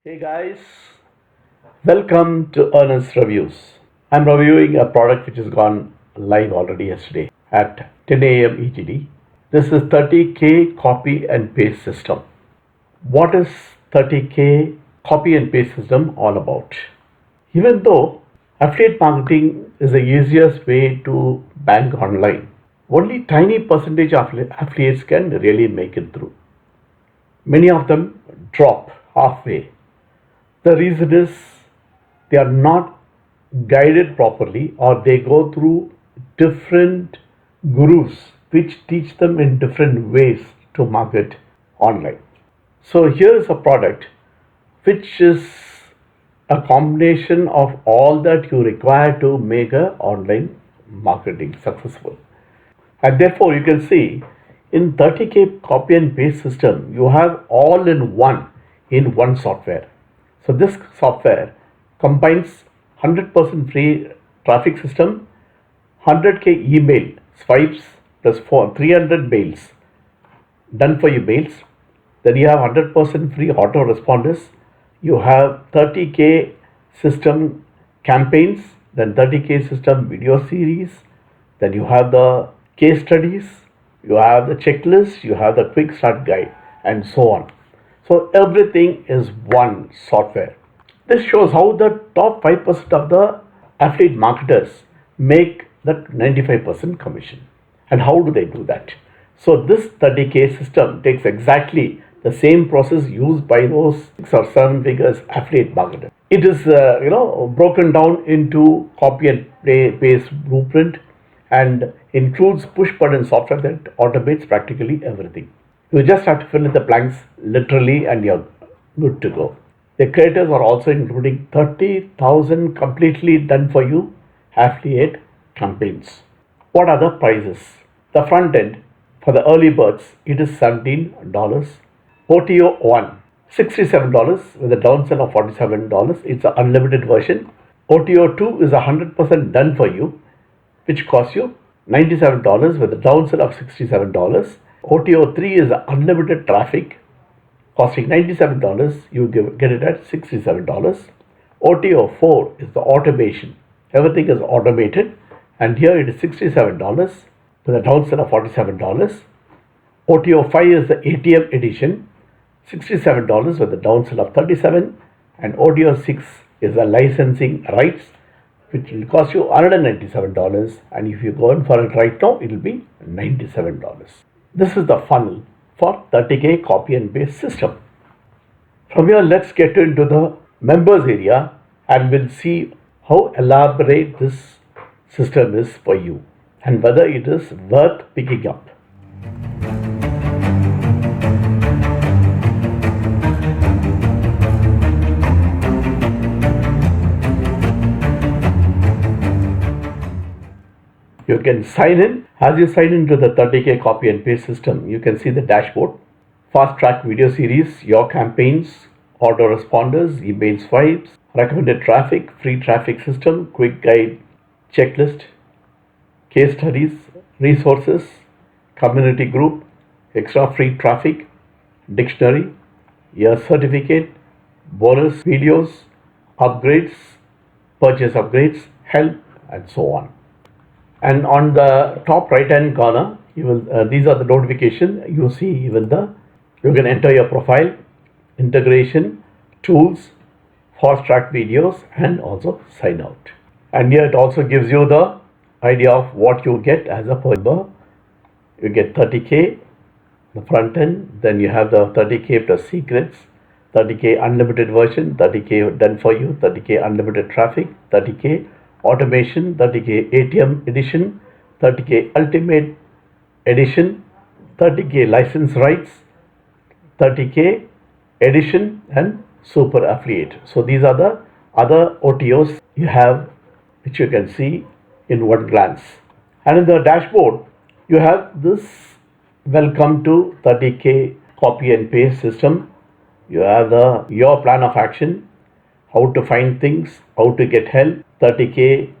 Hey guys, welcome to Ernest Reviews. I'm reviewing a product which has gone live already yesterday at 10 a.m. ETD. This is 30K copy and paste system. What is 30K copy and paste system all about? Even though affiliate marketing is the easiest way to bank online, only tiny percentage of affiliates can really make it through. Many of them drop halfway. The reason is they are not guided properly, or they go through different gurus which teach them in different ways to market online. So here is a product which is a combination of all that you require to make a online marketing successful. And therefore you can see in 30K copy and paste system you have all in one software. So this software combines 100% free traffic system, 100K email swipes plus 300 mails done for you mails. Then you have 100% free autoresponders. You have 30K system campaigns, then 30K system video series. Then you have the case studies, you have the checklist, you have the quick start guide, and so on. So everything is one software. This shows how the top 5% of the affiliate marketers make that 95% commission. And how do they do that? So this 30K system takes exactly the same process used by those 6 or 7 figures affiliate marketers. It is broken down into copy and paste blueprint and includes push button software that automates practically everything. You just have to fill in the blanks literally and you're good to go. The creators are also including 30,000 completely done for you affiliate campaigns. What are the prices? The front end for the early birds, it is $17. OTO 1, $67 with a downsell of $47. It's an unlimited version. OTO 2 is 100% done for you, which costs you $97 with a downsell of $67. OTO 3 is unlimited traffic, costing $97. You get it at $67. OTO 4 is the automation. Everything is automated, and here it is $67 with a downsell of $47. OTO 5 is the ATM edition, $67 with a downsell of $37. And OTO 6 is the licensing rights, which will cost you $197. And if you go in for it right now, it will be $97. This is the funnel for 30K copy and paste system. From here, let's get into the members area and we'll see how elaborate this system is for you and whether it is worth picking up. You can sign in. As you sign into the 30K copy and paste system, you can see the dashboard, fast track video series, your campaigns, autoresponders, email swipes, recommended traffic, free traffic system, quick guide, checklist, case studies, resources, community group, extra free traffic, dictionary, your certificate, bonus videos, upgrades, purchase upgrades, help, and so on. And on the top right hand corner, you will these are the notification. You see even you can enter your profile, integration, tools, fast track videos, and also sign out. And here it also gives you the idea of what you get as a member. You get 30K, the front end, then you have the 30K plus secrets, 30K unlimited version, 30K done for you, 30K unlimited traffic, 30K automation, 30K ATM edition, 30K ultimate edition, 30K license rights, 30K edition, and super affiliate. So these are the other OTOs you have, which you can see in one glance. And in the dashboard, you have this welcome to 30K copy and paste system. You have your plan of action, how to find things, how to get help, 30K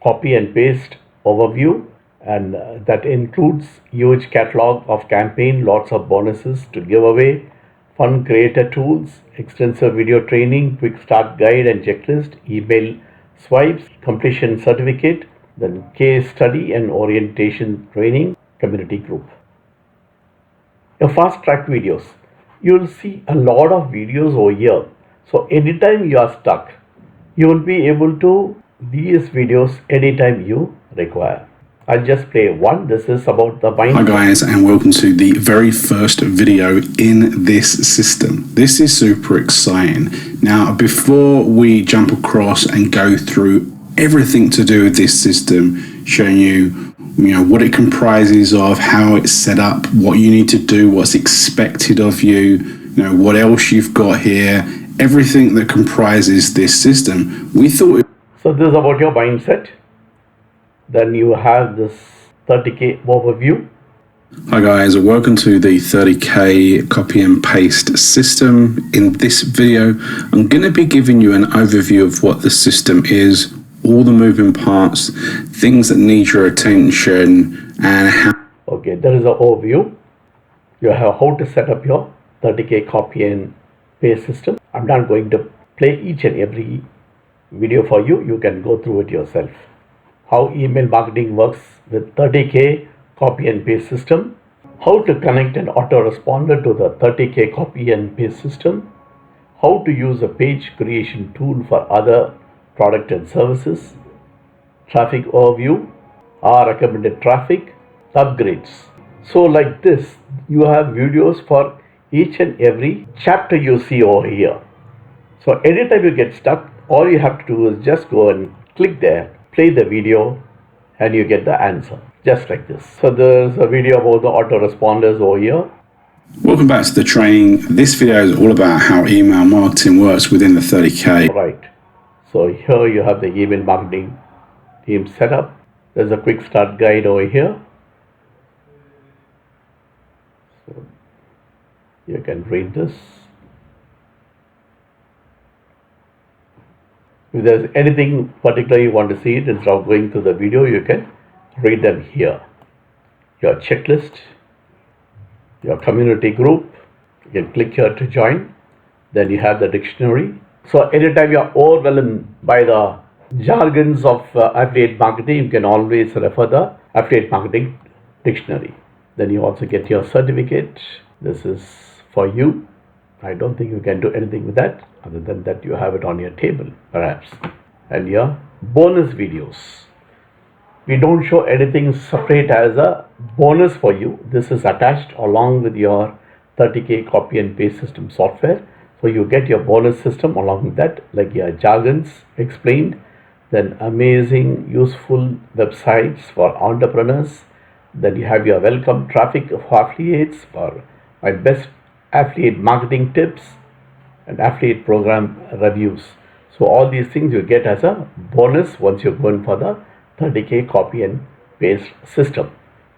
copy and paste overview, and that includes huge catalog of campaign, lots of bonuses to give away, fun creator tools, extensive video training, quick start guide and checklist, email swipes, completion certificate, then case study and orientation training, community group. Your fast track videos. You'll see a lot of videos over here. So anytime you are stuck, you will be able to these videos anytime you require. I'll just play one. This is about the mind. Hi guys, and welcome to the very first video in this system. This is super exciting. Now, before we jump across and go through everything to do with this system, showing you what it comprises of, how it's set up, what you need to do, what's expected of you, what else you've got here, everything that comprises this system, we thought. So this is about your mindset. Then you have this 30K overview. Hi guys, welcome to the 30K copy and paste system. In this video, I'm going to be giving you an overview of what the system is, all the moving parts, things that need your attention, and how. Okay, there is an overview. You have how to set up your 30K copy and paste system. I'm not going to play each and every video for you. You can go through it yourself. How email marketing works with 30K copy and paste system. How to connect an autoresponder to the 30K copy and paste system. How to use a page creation tool for other product and services. Traffic overview. Our recommended traffic. Upgrades. So like this, you have videos for each and every chapter you see over here. So anytime you get stuck, all you have to do is just go and click there, play the video, and you get the answer, just like this. So there's a video about the autoresponders over here. Welcome back to the training. This video is all about how email marketing works within the 30K. Right. So here you have the email marketing team setup. There's a quick start guide over here. So you can read this. If there's anything particular you want to see it, instead of going through the video, you can read them here. Your checklist, your community group, you can click here to join. Then you have the dictionary. So anytime you're overwhelmed by the jargons of affiliate marketing, you can always refer the affiliate marketing dictionary. Then you also get your certificate. This is for you. I don't think you can do anything with that. Other than that, you have it on your table, perhaps. And your bonus videos. We don't show anything separate as a bonus for you. This is attached along with your 30K copy and paste system software. So you get your bonus system along with that, like your jargons explained. Then amazing, useful websites for entrepreneurs. Then you have your welcome traffic of affiliates for my best affiliate marketing tips and affiliate program reviews. So all these things you get as a bonus once you're going for the 30K copy and paste system.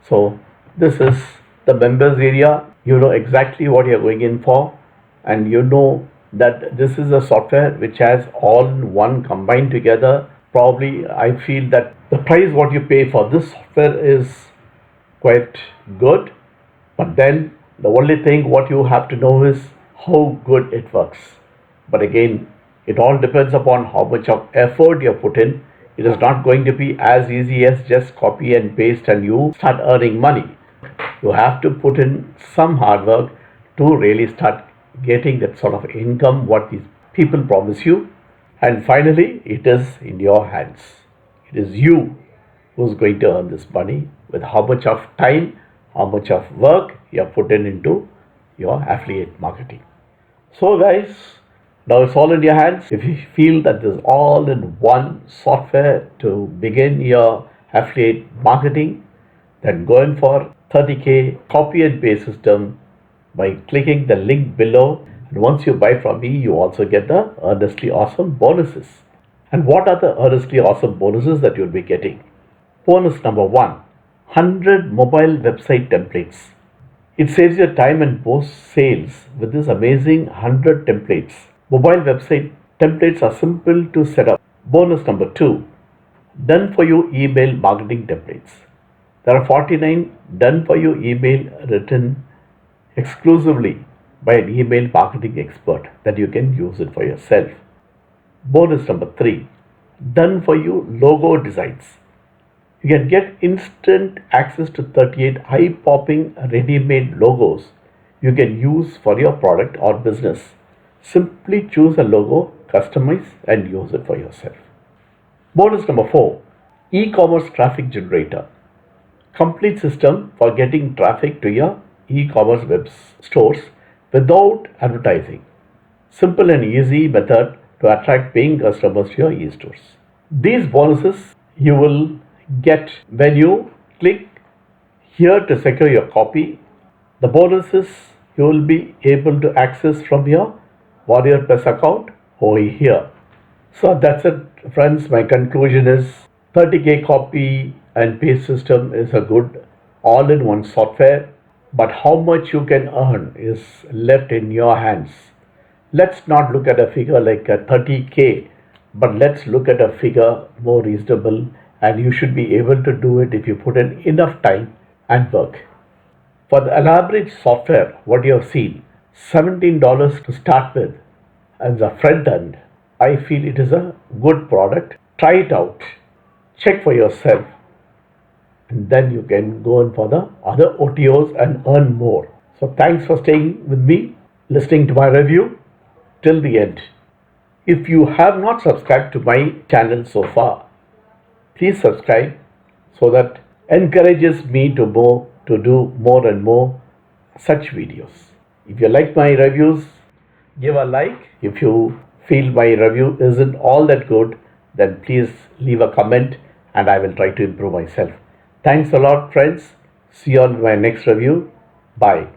So this is the members area. You know exactly what you're going in for, and you know that this is a software which has all in one combined together. Probably I feel that the price what you pay for this software is quite good, but then the only thing what you have to know is how good it works. But again, it all depends upon how much of effort you put in. It is not going to be as easy as just copy and paste and you start earning money. You have to put in some hard work to really start getting that sort of income what these people promise you. And finally, it is in your hands. It is you who's going to earn this money with how much of time, how much of work you have put in into your affiliate marketing. So guys, now it's all in your hands. If you feel that this is all in one software to begin your affiliate marketing, then go in for 30K copy and paste system by clicking the link below. And once you buy from me, you also get the earnestly awesome bonuses. And what are the earnestly awesome bonuses that you'll be getting? Bonus number 1, 100 mobile website templates. It saves your time and boosts sales with this amazing 100 templates. Mobile website templates are simple to set up. Bonus number 2, done for you email marketing templates. There are 49 done for you email written exclusively by an email marketing expert that you can use it for yourself. Bonus number 3, done for you logo designs. You can get instant access to 38 eye popping ready made logos you can use for your product or business. Simply choose a logo, customize, and use it for yourself. Bonus number 4, e-commerce traffic generator. Complete system for getting traffic to your e-commerce web stores without advertising. Simple and easy method to attract paying customers to your e-stores. These bonuses you will get when you click here to secure your copy. The bonuses you will be able to access from your Warrior Plus account over here. So that's it, friends. My conclusion is 30K copy and paste system is a good all-in-one software, but how much you can earn is left in your hands. Let's not look at a figure like a 30K, but let's look at a figure more reasonable, and you should be able to do it if you put in enough time and work. For the elaborate software, what you have seen, $17 to start with, as a front end, I feel it is a good product. Try it out, check for yourself, and then you can go in for the other OTOs and earn more. So thanks for staying with me, listening to my review till the end. If you have not subscribed to my channel so far, please subscribe so that encourages me to do more and more such videos. If you like my reviews, give a like. If you feel my review isn't all that good, then please leave a comment and I will try to improve myself. Thanks a lot, friends. See you on my next review. Bye.